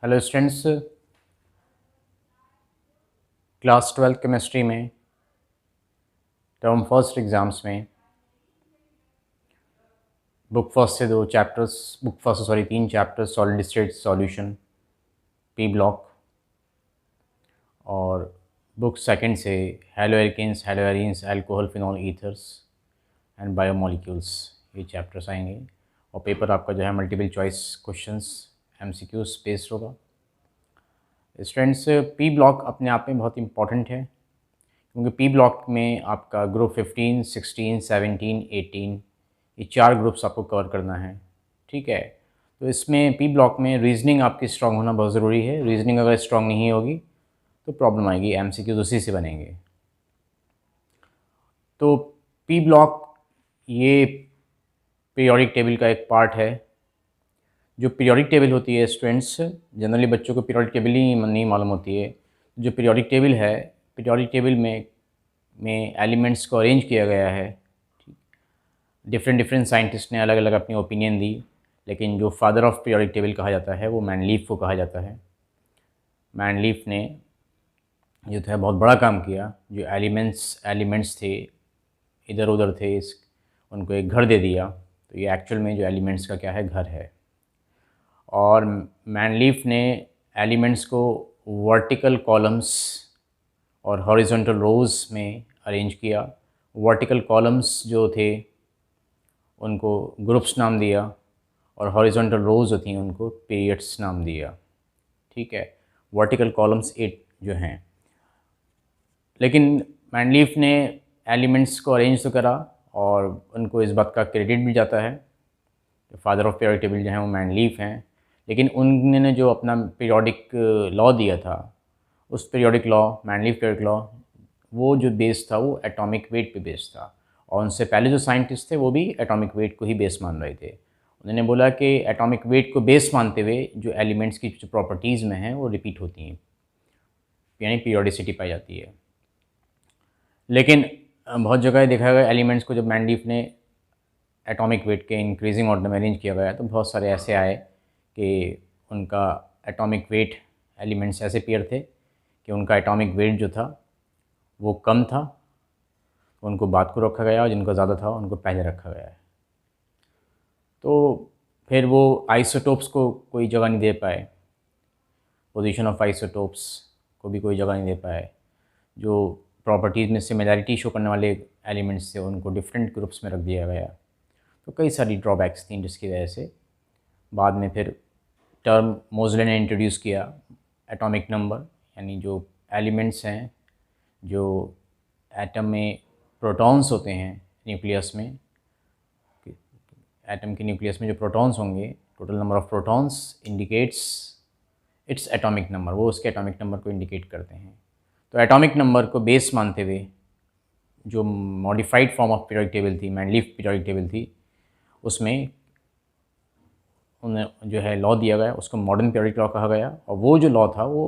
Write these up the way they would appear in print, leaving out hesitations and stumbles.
Hello students, class 12 chemistry में term first exams में book first से तीन chapters solid state solution, P block, और बुक सेकंड से haloalkanes, haloarenes, alcohol, phenol ethers and biomolecules, ये chapters आएंगे। और पेपर आपका जो है multiple choice questions MCQs based होगा। स्टूडेंट्स, पी ब्लॉक अपने आप में बहुत इंपॉर्टेंट है, क्योंकि पी ब्लॉक में आपका ग्रुप 15, 16, 17, 18 ये 4 ग्रुप्स आपको कवर करना है। ठीक है, तो इसमें पी ब्लॉक में रीजनिंग आपकी स्ट्रांग होना बहुत ज़रूरी है। रीजनिंग अगर स्ट्रांग नहीं होगी तो प्रॉब्लम आएगी, MCQs उसी से बनेंगे। तो पी ब्लॉक ये पीरियोडिक टेबल का एक पार्ट है। जो पीरियोडिक टेबल होती है स्टूडेंट्स, जनरली बच्चों को पीरियोडिक टेबल ही नहीं मालूम होती है। जो पीरियोडिक टेबल है, पीरियोडिक टेबल में एलिमेंट्स को अरेंज किया गया है। डिफरेंट साइंटिस्ट ने अलग अलग अपनी ओपिनियन दी, लेकिन जो फादर ऑफ पीरियोडिक टेबल कहा जाता है वो मैनलीफ को कहा जाता है। मैनलीफ ने जो था बहुत बड़ा काम किया। जो एलिमेंट्स थे इधर उधर थे, उनको एक घर दे दिया। तो ये एक्चुअल में जो एलिमेंट्स का क्या है, घर है। और मैनलीफ ने एलिमेंट्स को वर्टिकल कॉलम्स और हॉरिजॉन्टल रोज़ में अरेंज किया। वर्टिकल कॉलम्स जो थे उनको ग्रुप्स नाम दिया, और हॉरिजॉन्टल रोज़ जो थी उनको पीरियड्स नाम दिया। ठीक है, वर्टिकल कॉलम्स 8 जो हैं। लेकिन मैनलीफ ने एलिमेंट्स को अरेंज तो करा, और उनको इस बात का क्रेडिट भी जाता है। फादर ऑफ पीरियोडिक टेबल जो हैं वो मैनलीफ हैं। लेकिन उन्होंने जो अपना पीरियोडिक लॉ दिया था, उस पीरियोडिक लॉ, मैनलीफ पीरियोडिक लॉ, वो जो बेस था वो एटॉमिक वेट पे बेस था। और उनसे पहले जो साइंटिस्ट थे वो भी एटॉमिक वेट को ही बेस मान रहे थे। उन्होंने बोला कि एटॉमिक वेट को बेस मानते हुए जो एलिमेंट्स की जो प्रॉपर्टीज़ में हैं वो रिपीट होती हैं, यानी पीरियोडिसिटी पाई जाती है। लेकिन बहुत जगह देखा गया एलिमेंट्स को जब मैनलीफ ने एटॉमिक वेट के इंक्रीजिंग ऑर्डर में अरेंज किया गया, तो बहुत सारे ऐसे आए कि उनका एटॉमिक वेट, एलिमेंट्स ऐसे पेयर थे कि उनका एटॉमिक वेट जो था वो कम था, उनको बाद को रखा गया, और जिनको ज़्यादा था उनको पहले रखा गया है। तो फिर वो आइसोटोप्स को कोई जगह नहीं दे पाए, पोजीशन ऑफ आइसोटोप्स को भी कोई जगह नहीं दे पाए। जो प्रॉपर्टीज़ में सिमिलैरिटी शो करने वाले एलिमेंट्स थे उनको डिफरेंट ग्रुप्स में रख दिया गया। तो कई सारी ड्रॉबैक्स थी, जिसकी वजह से बाद में फिर टर्म मोज़ले ने इंट्रोड्यूस किया एटॉमिक नंबर, यानी जो एलिमेंट्स हैं, जो एटम में प्रोटॉन्स होते हैं न्यूक्लियस में, एटम के न्यूक्लियस में जो प्रोटॉन्स होंगे, total number of protons indicates its atomic number, वो उसके एटॉमिक नंबर को इंडिकेट करते हैं। तो एटॉमिक नंबर को बेस मानते हुए जो modified form of periodic table थी, मैनलीफ पीरियोडिक टेबल थी, उसमें उन्हें जो है लॉ दिया गया, उसको मॉडर्न पीरियोडिक लॉ कहा गया। और वो जो लॉ था वो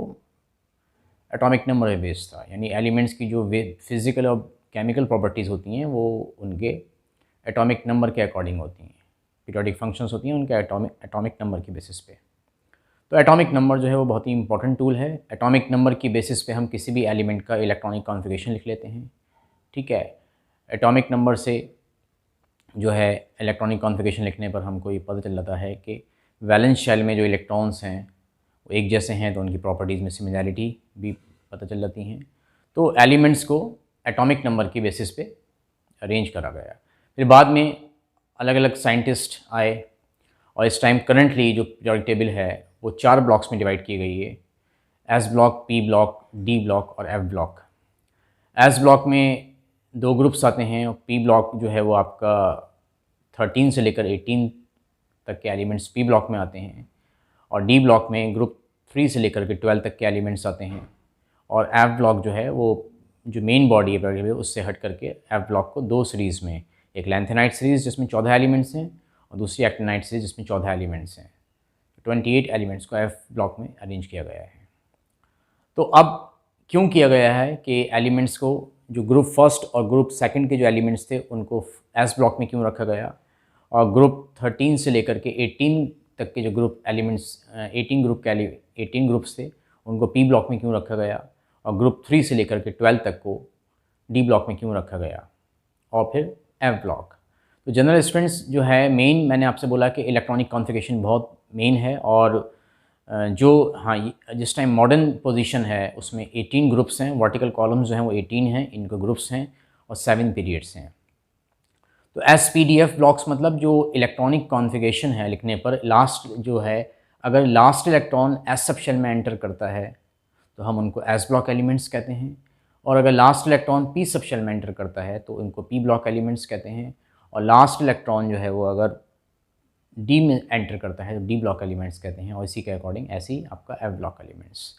एटॉमिक नंबर पे बेस्ड था, यानी एलिमेंट्स की जो फिज़िकल और केमिकल प्रॉपर्टीज़ होती हैं वो उनके एटॉमिक नंबर के अकॉर्डिंग होती हैं। पीरियोडिक फंक्शंस होती हैं उनके एटॉमिक नंबर की बेसिस पे। तो एटॉमिक नंबर जो है वो बहुत ही इंपॉर्टेंट टूल है। एटॉमिक नंबर की बेसिस पे हम किसी भी एलिमेंट का इलेक्ट्रॉनिक कॉन्फ़िगरेशन लिख लेते हैं। ठीक है, एटॉमिक नंबर से जो है इलेक्ट्रॉनिक कॉन्फ़िगरेशन लिखने पर हमको ये पता चल जाता है कि वैलेंस शेल में जो इलेक्ट्रॉन्स हैं वो एक जैसे हैं, तो उनकी प्रॉपर्टीज़ में सिमिलैरिटी भी पता चल जाती हैं। तो एलिमेंट्स को एटॉमिक नंबर की बेसिस पे अरेंज करा गया। फिर बाद में अलग अलग साइंटिस्ट आए, और इस टाइम करंटली जो पीरियोडिक टेबल है वो 4 ब्लॉक्स में डिवाइड की गई है। S block, P block, D block और एफ ब्लॉक। एस ब्लॉक में 2 ग्रुप्स आते हैं, और पी ब्लॉक जो है वो आपका 13 से लेकर 18 तक के एलिमेंट्स पी ब्लॉक में आते हैं। और डी ब्लॉक में ग्रुप 3 से लेकर के 12 तक के एलिमेंट्स आते हैं। और एफ ब्लॉक जो है वो जो मेन बॉडी है पीरियोडिक टेबल उससे हट करके एफ ब्लॉक को 2 सीरीज़ में, एक लैंथेनाइट सीरीज़ जिसमें 14 एलिमेंट्स हैं, और दूसरी एक्टिनाइट सीरीज़ जिसमें 14 एलिमेंट्स हैं। 28 एलिमेंट्स को एफ ब्लॉक में अरेंज किया गया है। तो अब क्यों किया गया है कि एलिमेंट्स को, जो ग्रुप फर्स्ट और ग्रुप सेकंड के जो एलिमेंट्स थे उनको एस ब्लॉक में क्यों रखा गया, और ग्रुप 13 से लेकर के 18 तक के जो ग्रुप एलिमेंट्स 18 ग्रुप के 18 ग्रुप्स थे उनको पी ब्लॉक में क्यों रखा गया, और ग्रुप 3 से लेकर के 12 तक को डी ब्लॉक में क्यों रखा गया, और फिर एफ ब्लॉक। तो जनरल स्टूडेंट्स जो है मेन, मैंने आपसे बोला कि इलेक्ट्रॉनिक कॉन्फ़िगरेशन बहुत मेन है, और जो हाँ जिस टाइम मॉडर्न पोजीशन है उसमें 18 ग्रुप्स हैं, वर्टिकल कॉलम्स जो हैं वो 18 हैं, इनको ग्रुप्स हैं, और 7 पीरियड्स हैं। तो SPDF ब्लॉक्स मतलब जो इलेक्ट्रॉनिक कॉन्फ़िगरेशन है लिखने पर लास्ट जो है, अगर last electron s subshell में एंटर करता है तो हम उनको एस ब्लॉक एलिमेंट्स कहते हैं, और अगर last electron p subshell में एंटर करता है तो उनको पी ब्लॉक एलिमेंट्स कहते हैं, और लास्ट इलेक्ट्रॉन जो है वो अगर डी में एंटर करता है तो डी ब्लॉक एलिमेंट्स कहते हैं, और इसी के अकॉर्डिंग ऐसे ही आपका एफ ब्लॉक एलिमेंट्स।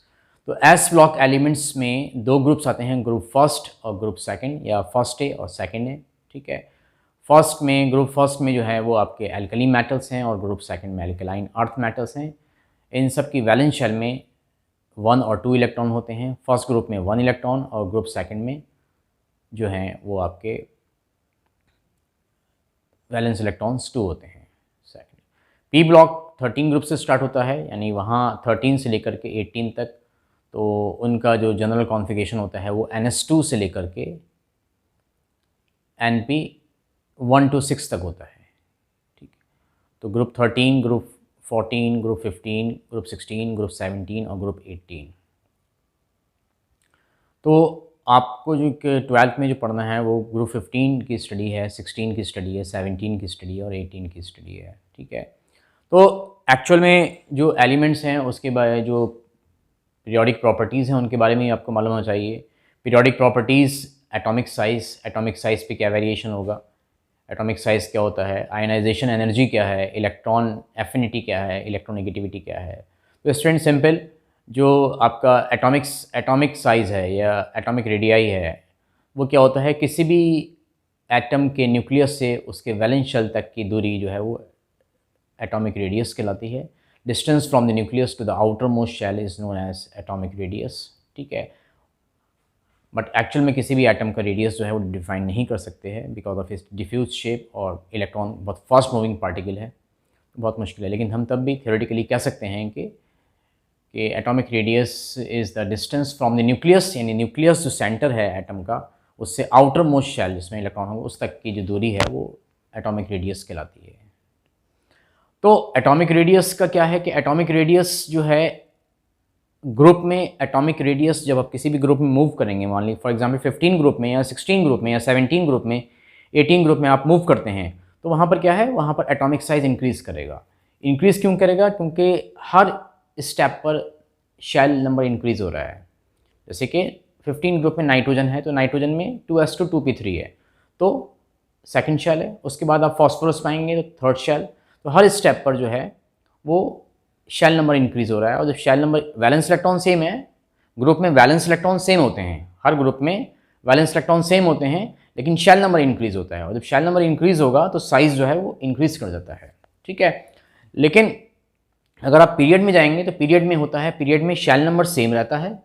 तो एस ब्लॉक एलिमेंट्स में दो ग्रुप्स आते हैं, ग्रुप फर्स्ट और ग्रुप सेकंड, या फर्स्ट ए और सेकंड ए। ठीक है, फर्स्ट में ग्रुप फर्स्ट में जो है वो आपके एल्कली मेटल्स हैं, और ग्रुप सेकंड में एल्कलाइन अर्थ मेटल्स हैं। इन सब की वैलेंस शेल में 1 और 2 इलेक्ट्रॉन होते हैं। फर्स्ट ग्रुप में 1 इलेक्ट्रॉन, और ग्रुप सेकंड में जो हैं वो आपके वैलेंस इलेक्ट्रॉन्स 2 होते हैं। सेकंड पी ब्लॉक 13 ग्रुप से स्टार्ट होता है, यानी वहाँ 13 से लेकर के 18 तक, तो उनका जो जनरल कॉन्फ़िगरेशन होता है वो NS2 से लेकर के NP1 to 6 तक होता है। ठीक है, तो group 13, group 14, group 15, group 16, group 17 और ग्रुप 18। तो आपको जो 12th में जो पढ़ना है वो ग्रुप 15 की स्टडी है, 16 की स्टडी है, 17 की स्टडी है और 18 की स्टडी है। ठीक है, तो एक्चुअल में जो एलिमेंट्स हैं उसके बारे जो पीरियोडिक प्रॉपर्टीज़ हैं उनके बारे में आपको मालूम होना चाहिए। पीरियोडिक प्रॉपर्टीज़, एटॉमिक साइज़ पे क्या वेरिएशन होगा, एटॉमिक साइज़ क्या होता है, आयनाइजेशन एनर्जी क्या है, इलेक्ट्रॉन एफिनिटी क्या है, इलेक्ट्रोनेगेटिविटी क्या है। तो स्टूडेंट सिंपल, जो आपका एटॉमिक साइज़ है या एटॉमिक रेडियाई है वो क्या होता है, किसी भी एटम के न्यूक्लियस से उसके वैलेंस शेल तक की दूरी जो है वो एटॉमिक रेडियस कहलाती है। Distance from the nucleus to the outermost shell is known as atomic radius. ठीक है, बट एक्चुअल में किसी भी एटम का रेडियस जो है वो डिफाइन नहीं कर सकते हैं because of its diffuse shape, और इलेक्ट्रॉन बहुत फास्ट मूविंग पार्टिकल है, बहुत मुश्किल है। लेकिन हम तब भी थियोरेटिकली कह सकते हैं कि atomic radius is the distance from the nucleus, यानी न्यूक्लियस जो सेंटर है एटम का उससे आउटर मोस्ट शेल जिसमें इलेक्ट्रॉन हो उस तक की जो दूरी है वो एटॉमिक रेडियस कहलाती है। तो एटॉमिक रेडियस का क्या है कि एटॉमिक रेडियस जो है ग्रुप में, एटॉमिक रेडियस जब आप किसी भी ग्रुप में मूव करेंगे, मान लीजिए फॉर एग्जांपल 15 ग्रुप में या 16 ग्रुप में या 17 ग्रुप में, 18 ग्रुप में आप मूव करते हैं, तो वहाँ पर क्या है, वहाँ पर एटॉमिक साइज़ इंक्रीज़ करेगा। इंक्रीज़ क्यों करेगा, क्योंकि हर स्टेप पर शेल नंबर इंक्रीज़ हो रहा है। जैसे कि 15 ग्रुप में नाइट्रोजन है तो नाइट्रोजन में 2s2 2p3 है, तो सेकंड शेल है। उसके बाद आप फॉस्फोरस पाएंगे तो थर्ड शेल। तो हर स्टेप पर जो है वो शेल नंबर इंक्रीज़ हो रहा है। और जब shell number, valence electron same है, ग्रुप में वैलेंस इलेक्ट्रॉन सेम होते हैं, हर ग्रुप में वैलेंस इलेक्ट्रॉन सेम होते हैं, लेकिन शेल नंबर इंक्रीज़ होता है। और जब शेल नंबर इंक्रीज़ होगा तो साइज़ जो है वो इंक्रीज़ कर जाता है। ठीक है, लेकिन अगर आप पीरियड में जाएंगे तो पीरियड में होता है, पीरियड में शेल नंबर सेम रहता है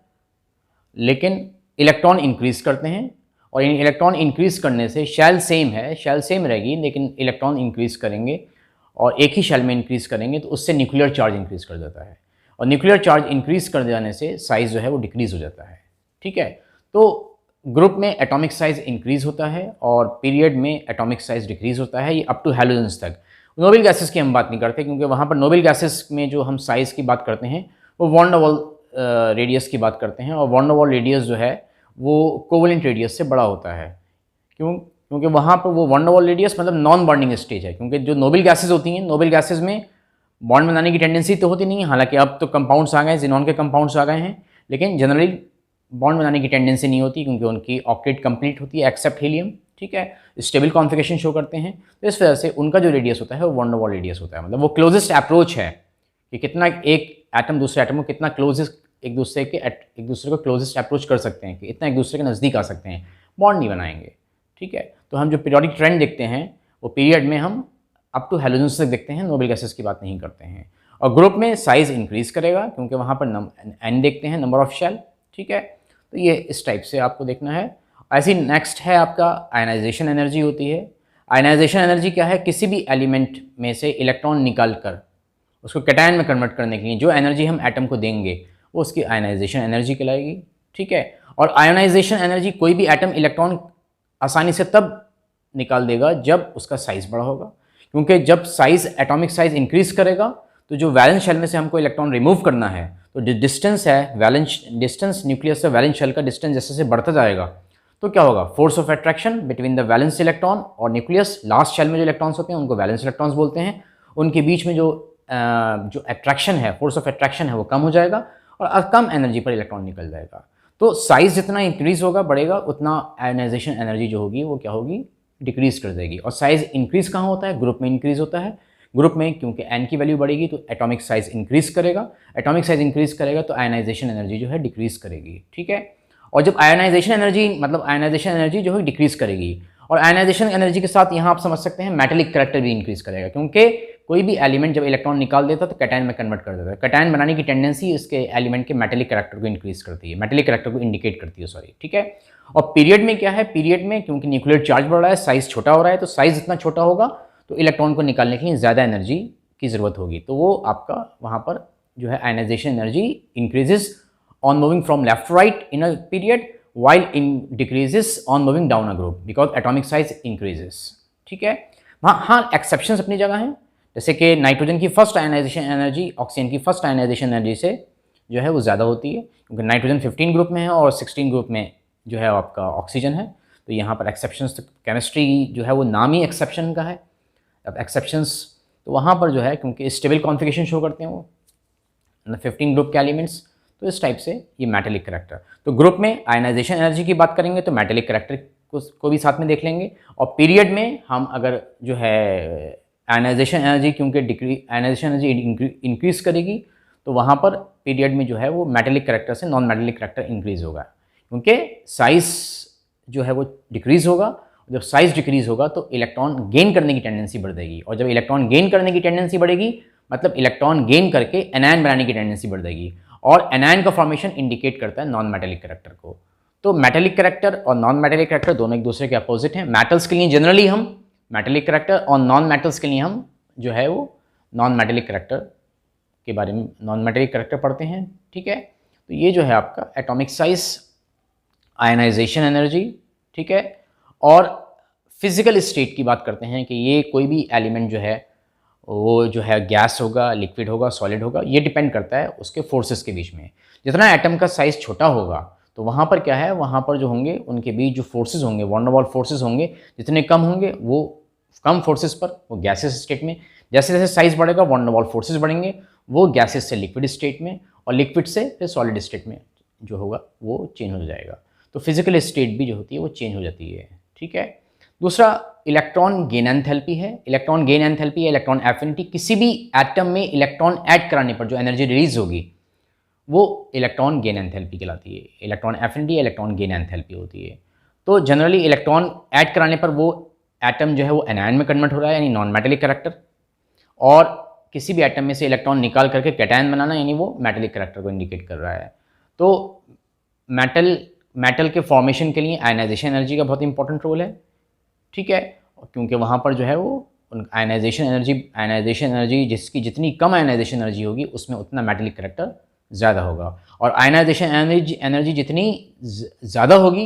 लेकिन इलेक्ट्रॉन इंक्रीज़ करते हैं, और इन इलेक्ट्रॉन इंक्रीज़ करने से शेल सेम है, शेल सेम रहेगी लेकिन इलेक्ट्रॉन इंक्रीज़ करेंगे और एक ही शेल में इंक्रीज़ करेंगे तो उससे न्यूक्लियर चार्ज इंक्रीज़ कर जाता है, और न्यूक्लियर चार्ज इंक्रीज़ कर जाने से साइज़ जो है वो डिक्रीज़ हो जाता है। ठीक है, तो ग्रुप में एटॉमिक साइज़ इंक्रीज़ होता है और पीरियड में एटॉमिक साइज़ डिक्रीज़ होता है, ये अप टू हैलोजेंस तक। नोबल गैसेस की हम बात नहीं करते क्योंकि वहाँ पर नोबल गैसेस में जो हम साइज़ की बात करते हैं वो वॉन डर वाल रेडियस की बात करते हैं, और वॉन डर वाल रेडियस जो है वो कोवेलेंट रेडियस से बड़ा होता है। क्योंकि वहाँ पर वो वॉन डर वाल रेडियस मतलब नॉन बॉन्डिंग स्टेज है, क्योंकि जो नोबल गैसेस होती हैं, नोबल गैसेस में बॉन्ड बनाने की टेंडेंसी तो होती नहीं है, हालांकि अब तो कंपाउंड्स आ गए, जिनॉन के कंपाउंड्स आ गए हैं, लेकिन जनरली बॉन्ड बनाने की टेंडेंसी नहीं होती क्योंकि उनकी ऑक्टेट कंप्लीट होती है एक्सेप्ट हीलियम। ठीक है, स्टेबल कॉन्फ़िगरेशन शो करते हैं, तो इस वजह से उनका जो रेडियस होता है वो वॉन डर वाल रेडियस होता है। मतलब वो क्लोजेस्ट अप्रोच है कि कितना एक एटम दूसरे एटम को कितना क्लोजेस्ट एक दूसरे को क्लोजेस्ट अप्रोच कर सकते हैं, कि इतना एक दूसरे के नज़दीक आ सकते हैं, बॉन्ड नहीं बनाएंगे। ठीक है, तो हम जो पीरियोडिक ट्रेंड देखते हैं वो पीरियड में हम अप टू हैलोजेंस तक देखते हैं, नोबल गैसेस की बात नहीं करते हैं। और ग्रुप में साइज़ इंक्रीज़ करेगा क्योंकि वहाँ पर एन देखते हैं, नंबर ऑफ शेल। ठीक है, तो ये इस टाइप से आपको देखना है। ऐसी नेक्स्ट है आपका आयनाइजेशन एनर्जी होती है। आयनाइजेशन एनर्जी क्या है, किसी भी एलिमेंट में से इलेक्ट्रॉन निकाल कर उसको कैटायन में कन्वर्ट करने के लिए जो एनर्जी हम एटम को देंगे वो उसकी आयनाइजेशन एनर्जी कहलाएगी, ठीक है। और आयनाइजेशन एनर्जी कोई भी एटम इलेक्ट्रॉन आसानी से तब निकाल देगा जब उसका साइज़ बड़ा होगा, क्योंकि जब साइज़ एटॉमिक साइज़ इंक्रीज़ करेगा तो जो वैलेंस शेल में से हमको इलेक्ट्रॉन रिमूव करना है तो डिस्टेंस है, वैलेंस डिस्टेंस न्यूक्लियस से वैलेंस शेल का डिस्टेंस जैसे जैसे बढ़ता जाएगा तो क्या होगा, force of attraction between the valence electron और न्यूक्लियस, लास्ट शेल में जो इलेक्ट्रॉन्स होते हैं उनको वैलेंस इलेक्ट्रॉन्स बोलते हैं, उनके बीच में जो अट्रैक्शन है, फोर्स ऑफ अट्रैक्शन है वो कम हो जाएगा और कम एनर्जी पर इलेक्ट्रॉन निकल जाएगा। तो साइज़ जितना इंक्रीज़ होगा बढ़ेगा उतना आयनाइजेशन एनर्जी जो होगी वो क्या होगी, डिक्रीज़ कर देगी। और साइज़ इंक्रीज़ कहाँ होता है, ग्रुप में इंक्रीज़ होता है। ग्रुप में क्योंकि एन की वैल्यू बढ़ेगी तो एटॉमिक साइज़ इंक्रीज़ करेगा, एटॉमिक साइज़ इंक्रीज़ करेगा तो आयनाइजेशन एनर्जी जो है डिक्रीज़ करेगी, ठीक है। और जब आयनाइजेशन एनर्जी मतलब आयनाइजेशन एनर्जी जो है डिक्रीज़ करेगी और आयनाइजेशन एनर्जी के साथ यहाँ आप समझ सकते हैं मेटेलिक करैक्टर भी इंक्रीज़ करेगा, क्योंकि कोई भी एलिमेंट जब इलेक्ट्रॉन निकाल देता है तो कैटायन में कन्वर्ट कर देता है। कैटायन बनाने की टेंडेंसी इसके एलिमेंट के मेटेलिक करैक्टर को इंक्रीज़ करती है, मेटेलिक करैक्टर को इंडिकेट करती है, सॉरी, ठीक है। और पीरियड में क्या है, पीरियड में क्योंकि न्यूक्लियर चार्ज बढ़ रहा है, साइज़ छोटा हो रहा है, तो साइज़ जितना छोटा होगा तो इलेक्ट्रॉन को निकालने के लिए ज़्यादा एनर्जी की ज़रूरत होगी, तो वो आपका वहाँ पर जो है ionisation energy increases on moving from left to right in a period while in decreases on moving down a group because atomic size increases, ठीक है। हाँ एक्सेप्शंस अपनी जगह हैं, जैसे कि नाइट्रोजन की फर्स्ट आयनाइजेशन एनर्जी ऑक्सीजन की फर्स्ट आयनाइजेशन एनर्जी से जो है वो ज़्यादा होती है, क्योंकि नाइट्रोजन 15 ग्रुप में है और 16 ग्रुप में जो है आपका ऑक्सीजन है। तो यहाँ पर एक्सेप्शंस, तो केमिस्ट्री जो है वो नाम ही एक्सेप्शन का है। अब एक्सेप्शंस तो वहाँ पर जो है क्योंकि स्टेबल कॉन्फिगरेशन शो करते हैं वो 15 ग्रुप के एलिमेंट्स, तो इस टाइप से ये मेटेलिक करैक्टर। तो ग्रुप में आयनाइजेशन एनर्जी की बात करेंगे तो मेटेलिक करैक्टर को भी साथ में देख लेंगे। और पीरियड में हम अगर जो है आयनाइजेशन एनर्जी क्योंकि आयनाइजेशन एनर्जी इंक्रीज़ करेगी तो वहाँ पर पीरियड में जो है वो मेटेलिक करैक्टर से नॉन मेटेलिक करैक्टर इंक्रीज़ होगा, क्योंकि साइज़ जो है वो डिक्रीज़ होगा। जब साइज़ डिक्रीज़ होगा तो इलेक्ट्रॉन गेन करने की टेंडेंसी बढ़ जाएगी, और जब इलेक्ट्रॉन गेन करने की टेंडेंसी बढ़ेगी मतलब इलेक्ट्रॉन गेन करके एनायन बनाने की टेंडेंसी बढ़ जाएगी, और एनायन का फॉर्मेशन इंडिकेट करता है नॉन मेटेलिक करैक्टर को। तो मेटेलिक करैक्टर और नॉन मेटेलिक करैक्टर दोनों एक दूसरे के अपोजिट हैं। मेटल्स के लिए जनरली हम मेटेलिक करैक्टर और नॉन मेटल्स के लिए हम जो है वो नॉन मेटेलिक करैक्टर के बारे में नॉन मेटेलिक करैक्टर पढ़ते हैं, ठीक है। तो ये जो है आपका एटॉमिक साइज, आयनाइजेशन एनर्जी, ठीक है। और फिजिकल स्टेट की बात करते हैं कि ये कोई भी एलिमेंट जो है वो जो है गैस होगा, लिक्विड होगा, सॉलिड होगा, ये डिपेंड करता है उसके फोर्सेस के बीच में। जितना एटम का साइज़ छोटा होगा तो वहाँ पर क्या है, वहाँ पर जो होंगे उनके बीच जो फोर्सेस होंगे, वॉन डेर वाल्स फोर्सेस होंगे, जितने कम होंगे वो कम फोर्सेस पर वो गैसेस स्टेट में, जैसे जैसे साइज़ बढ़ेगा वॉन डेर वाल्स फोर्सेस बढ़ेंगे, वो गैसेस से लिक्विड स्टेट में और लिक्विड से फिर सॉलिड स्टेट में जो होगा वो चेंज हो जाएगा। तो फिजिकल स्टेट भी जो होती है वो चेंज हो जाती है, ठीक है। दूसरा इलेक्ट्रॉन गेन एंथैल्पी है। इलेक्ट्रॉन गेन एंथैल्पी या इलेक्ट्रॉन एफिनिटी, किसी भी एटम में इलेक्ट्रॉन ऐड कराने पर जो एनर्जी रिलीज होगी वो इलेक्ट्रॉन गेन एंथैल्पी कहलाती है। इलेक्ट्रॉन एफिनिटी या इलेक्ट्रॉन गेन एंथैल्पी होती है। तो जनरली इलेक्ट्रॉन ऐड कराने पर वो एटम जो है वो एनायन में कन्वर्ट हो रहा है, यानी नॉन मेटेलिक करैक्टर, और किसी भी एटम में से इलेक्ट्रॉन निकाल करके कैटायन बनाना, यानी वो मेटेलिक करैक्टर को इंडिकेट कर रहा है। तो मेटल के फॉर्मेशन के लिए आयनाइजेशन एनर्जी का बहुत इंपॉर्टेंट रोल है, ठीक है, क्योंकि वहाँ पर जो है वो आयनाइजेशन एनर्जी जिसकी जितनी कम आयनाइजेशन एनर्जी होगी उसमें उतना मेटेलिक करैक्टर ज़्यादा होगा। और आयनाइजेशन एनर्जी जितनी ज़्यादा होगी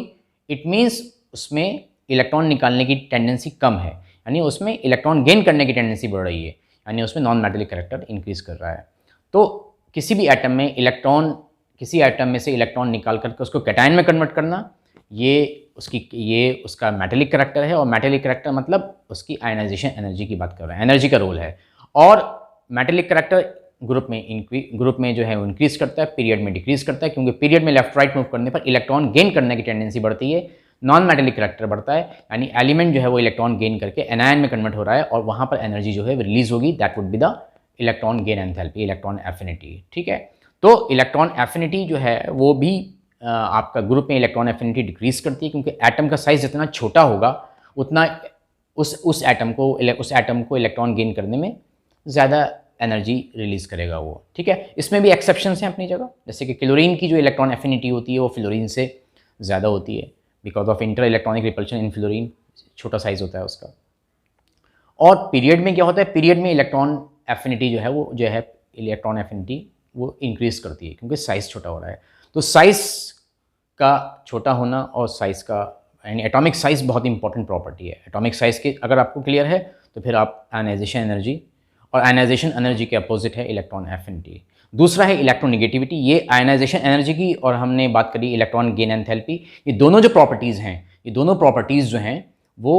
इट मीन्स उसमें इलेक्ट्रॉन निकालने की टेंडेंसी कम है, यानी उसमें इलेक्ट्रॉन गेन करने की टेंडेंसी बढ़ रही है, यानी उसमें नॉन मेटेलिक करैक्टर इंक्रीज़ कर रहा है। तो किसी भी एटम में किसी एटम में से इलेक्ट्रॉन निकाल करके उसको कैटायन में कन्वर्ट करना, ये उसका मेटेलिक करैक्टर है। और मेटेलिक करैक्टर मतलब उसकी आयनाइजेशन एनर्जी की बात कर रहे हैं, एनर्जी का रोल है। और मेटेलिक करैक्टर ग्रुप में जो है वो इंक्रीज़ करता है, पीरियड में डिक्रीज़ करता है, क्योंकि पीरियड में लेफ्ट राइट मूव करने पर इलेक्ट्रॉन गेन करने की टेंडेंसी बढ़ती है, नॉन मेटेलिक करैक्टर बढ़ता है, यानी एलिमेंट जो है वो इलेक्ट्रॉन गेन करके एनायन में कन्वर्ट हो रहा है और वहाँ पर एनर्जी जो है रिलीज होगी, that would be the electron gain enthalpy, electron affinity, ठीक है। तो इलेक्ट्रॉन एफिनिटी जो है वो भी आपका ग्रुप में इलेक्ट्रॉन एफिनिटी डिक्रीज़ करती है, क्योंकि एटम का साइज़ जितना छोटा होगा उतना उस एटम को इलेक्ट्रॉन गेन करने में ज़्यादा एनर्जी रिलीज़ करेगा वो, ठीक है। इसमें भी एक्सेप्शंस हैं अपनी जगह, जैसे कि क्लोरीन की जो इलेक्ट्रॉन एफिनिटी होती है वो फ्लोरीन से ज़्यादा होती है, because of inter electronic repulsion in fluorine, छोटा साइज़ होता है उसका। और पीरियड में क्या होता है, पीरियड में इलेक्ट्रॉन एफिनिटी जो है वो जो है इलेक्ट्रॉन एफिनिटी वो इंक्रीज़ करती है, क्योंकि साइज़ छोटा हो रहा है। तो साइज़ का छोटा होना और साइज़ का यानी एटॉमिक साइज़ बहुत इंपॉर्टेंट प्रॉपर्टी है। एटॉमिक साइज़ के अगर आपको क्लियर है तो फिर आप आयनाइजेशन एनर्जी, और आयनाइजेशन एनर्जी के अपोजिट है इलेक्ट्रॉन एफिनिटी। दूसरा है इलेक्ट्रोनेगेटिविटी। ये आयनाइजेशन एनर्जी की और हमने बात करी इलेक्ट्रॉन गेन एंथैल्पी। ये दोनों जो प्रॉपर्टीज़ हैं, ये दोनों प्रॉपर्टीज़ जो हैं वो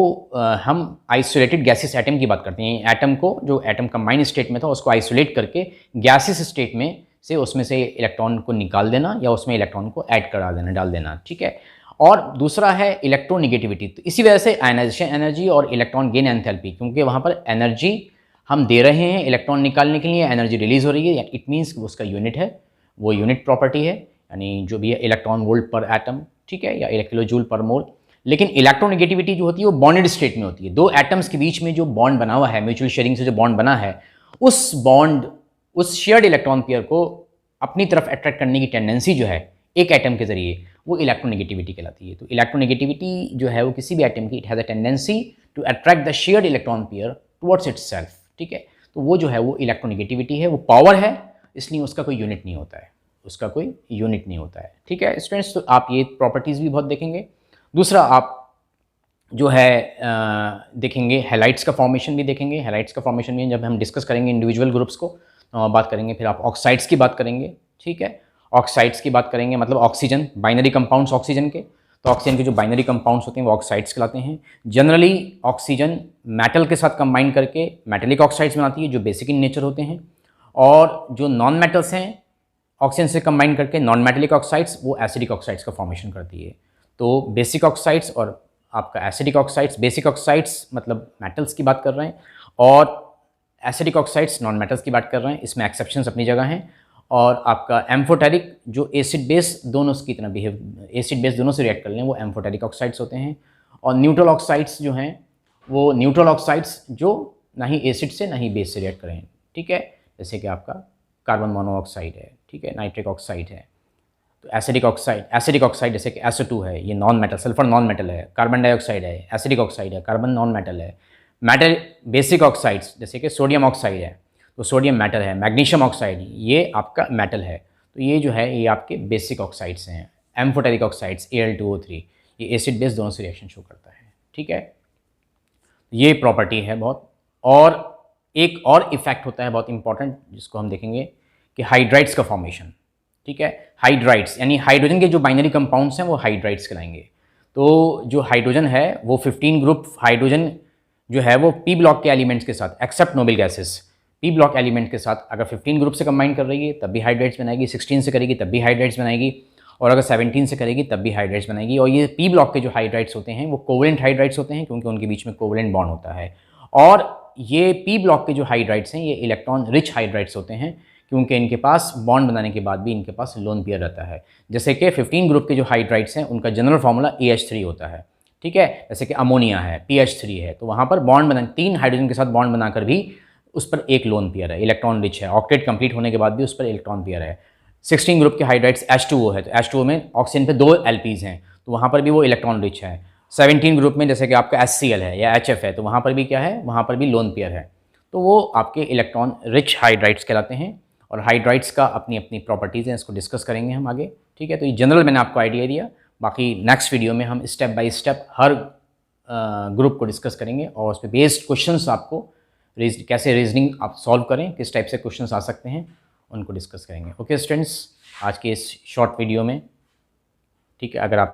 हम आइसोलेटेड गैसेस एटम की बात करते हैं। एटम को, जो एटम कंबाइंड स्टेट में था उसको आइसोलेट करके गैसेस स्टेट में से उसमें से इलेक्ट्रॉन को निकाल देना या उसमें इलेक्ट्रॉन को ऐड करा देना, डाल देना, ठीक है। और दूसरा है इलेक्ट्रोनेगेटिविटी। तो इसी वजह से आयनाइजेशन एनर्जी और इलेक्ट्रॉन गेन एंथैल्पी, क्योंकि वहाँ पर एनर्जी हम दे रहे हैं इलेक्ट्रॉन निकालने के लिए, एनर्जी रिलीज़ हो रही है, इट मीन्स उसका यूनिट है, वो यूनिट प्रॉपर्टी है, यानी जो भी है इलेक्ट्रॉन वोल्ट पर एटम, ठीक है, या किलो जूल पर मोल। लेकिन इलेक्ट्रोनेगेटिविटी जो होती है वो बॉन्डेड स्टेट में होती है। दो एटम्स के बीच में जो बॉन्ड बना हुआ है, म्यूचुअल शेयरिंग से जो बॉन्ड बना है, उस बॉन्ड, उस शेयर्ड इलेक्ट्रॉन पेयर को अपनी तरफ अट्रैक्ट करने की टेंडेंसी जो है एक एटम के जरिए, वो इलेक्ट्रोनेगेटिविटी कहलाती है। तो इलेक्ट्रोनेगेटिविटी जो है वो किसी भी एटम की, it has a tendency to attract the shared electron pair towards itself, ठीक है। तो वो जो है वो इलेक्ट्रोनेगेटिविटी है, वो पावर है, इसलिए उसका कोई यूनिट नहीं होता है, उसका कोई यूनिट नहीं होता है, ठीक है स्टूडेंट्स। तो आप ये प्रॉपर्टीज़ भी बहुत देखेंगे। दूसरा आप जो है देखेंगे हैलाइड्स का फॉर्मेशन भी देखेंगे। हैलाइड्स का फॉर्मेशन भी जब हम डिस्कस करेंगे इंडिविजुअल ग्रुप्स को बात करेंगे। फिर आप ऑक्साइड्स की बात करेंगे, ठीक है, ऑक्साइड्स की बात करेंगे, मतलब ऑक्सीजन, बाइनरी कंपाउंड्स ऑक्सीजन के। तो ऑक्सीजन के जो बाइनरी कंपाउंड्स होते हैं वो ऑक्साइड्स कहलाते हैं। जनरली ऑक्सीजन मेटल के साथ कंबाइन करके मेटेलिक ऑक्साइड्स बनाती है, जो बेसिक इन नेचर होते हैं। और जो नॉन मेटल्स हैं ऑक्सीजन से कंबाइन करके नॉन मेटेलिक ऑक्साइड्स, वो एसिडिक ऑक्साइड्स का फॉर्मेशन करती है। तो बेसिक ऑक्साइड्स और आपका एसिडिक ऑक्साइड्स, बेसिक ऑक्साइड्स मतलब मेटल्स की बात कर रहे हैं और एसिडिक ऑक्साइड्स नॉन मेटल्स की बात कर रहे हैं। इसमें एक्सेप्शंस अपनी जगह हैं। और आपका एम्फोटेरिक जो एसिड बेस दोनों की तरह बिहेव, एसिड बेस दोनों से रिएक्ट कर लें, वो एम्फोटेरिक ऑक्साइड्स होते हैं। और न्यूट्रल ऑक्साइड्स जो हैं वो न्यूट्रल ऑक्साइड्स जो ना ही एसिड से ना ही बेस से रिएक्ट करें, ठीक है, जैसे कि आपका कार्बन मोनोऑक्साइड है, ठीक है, नाइट्रिक ऑक्साइड है। तो एसिडिक ऑक्साइड जैसे कि SO2 है, ये non metal, sulphur non metal है। कार्बन डाइऑक्साइड है, एसिडिक ऑक्साइड है, कार्बन नॉन मेटल है। मेटल बेसिक ऑक्साइड्स जैसे कि सोडियम ऑक्साइड है, तो सोडियम मेटल है। मैग्नीशियम ऑक्साइड ये आपका मेटल है। तो ये जो है ये आपके बेसिक ऑक्साइड्स हैं। एम्फोटेरिक ऑक्साइड्स Al2O3, ये एसिड बेस दोनों से रिएक्शन शो करता है, ठीक है। ये प्रॉपर्टी है बहुत। और एक और इफेक्ट होता है बहुत इंपॉर्टेंट, जिसको हम देखेंगे कि हाइड्राइड्स का फॉर्मेशन, ठीक है। हाइड्राइड्स यानी हाइड्रोजन के जो बाइनरी कंपाउंड्स हैं वो हाइड्राइड्स कहलाएंगे। तो जो हाइड्रोजन है वो 15 ग्रुप हाइड्रोजन जो है वो पी ब्लॉक के एलिमेंट्स के साथ, except noble gases, P block element के साथ अगर 15 ग्रुप से कंबाइन कर रही है तब भी हाइड्राइड्स बनाएगी, 16 से करेगी तब भी हाइड्राइड्स बनाएगी, और अगर 17 से करेगी तब भी हाइड्राइड्स बनाएगी। और ये पी ब्लॉक के जो हाइड्राइड्स होते हैं वो कोवलेंट हाइड्राइड्स होते हैं, क्योंकि उनके बीच में कोवलेंट बॉन्ड होता है। और ये पी ब्लॉक के जो हाइड्राइड्स हैं ये इलेक्ट्रॉन रिच हाइड्राइड्स होते हैं, क्योंकि इनके पास बॉन्ड बनाने के बाद भी इनके पास लोन पेयर रहता है। जैसे कि 15 ग्रुप के जो हाइड्राइड्स हैं उनका जनरल फार्मूला AH3 होता है, ठीक है। जैसे कि अमोनिया है, PH3 है, तो वहाँ पर बॉन्ड बना, 3 हाइड्रोजन के साथ बॉन्ड बनाकर भी उस पर एक लोन पेयर है, इलेक्ट्रॉन रिच है। ऑक्टेट कंप्लीट होने के बाद भी उस पर इलेक्ट्रॉन पेयर है। 16 ग्रुप के हाइड्राइड्स H2O है, तो H2O में ऑक्सीजन पे 2 LPs हैं, तो वहाँ पर भी वो इलेक्ट्रॉन रिच है। 17 ग्रुप में जैसे कि आपका HCl है या HF है, तो वहाँ पर भी क्या है, वहाँ पर भी लोन पेयर है। तो वो आपके इलेक्ट्रॉन रिच हाइड्राइड्स कहलाते हैं। और हाइड्राइड्स का अपनी अपनी प्रॉपर्टीज़ हैं, इसको डिस्कस करेंगे हम आगे, ठीक है। तो ये जनरल मैंने आपको आइडिया दिया। बाकी नेक्स्ट वीडियो में हम step by step her group को डिस्कस करेंगे और उस पर बेस्ड क्वेश्चंस आपको कैसे रीजनिंग आप सॉल्व करें, किस टाइप से क्वेश्चंस आ सकते हैं, उनको डिस्कस करेंगे। ओके स्टूडेंट्स, आज के इस शॉर्ट वीडियो में, ठीक है, अगर आप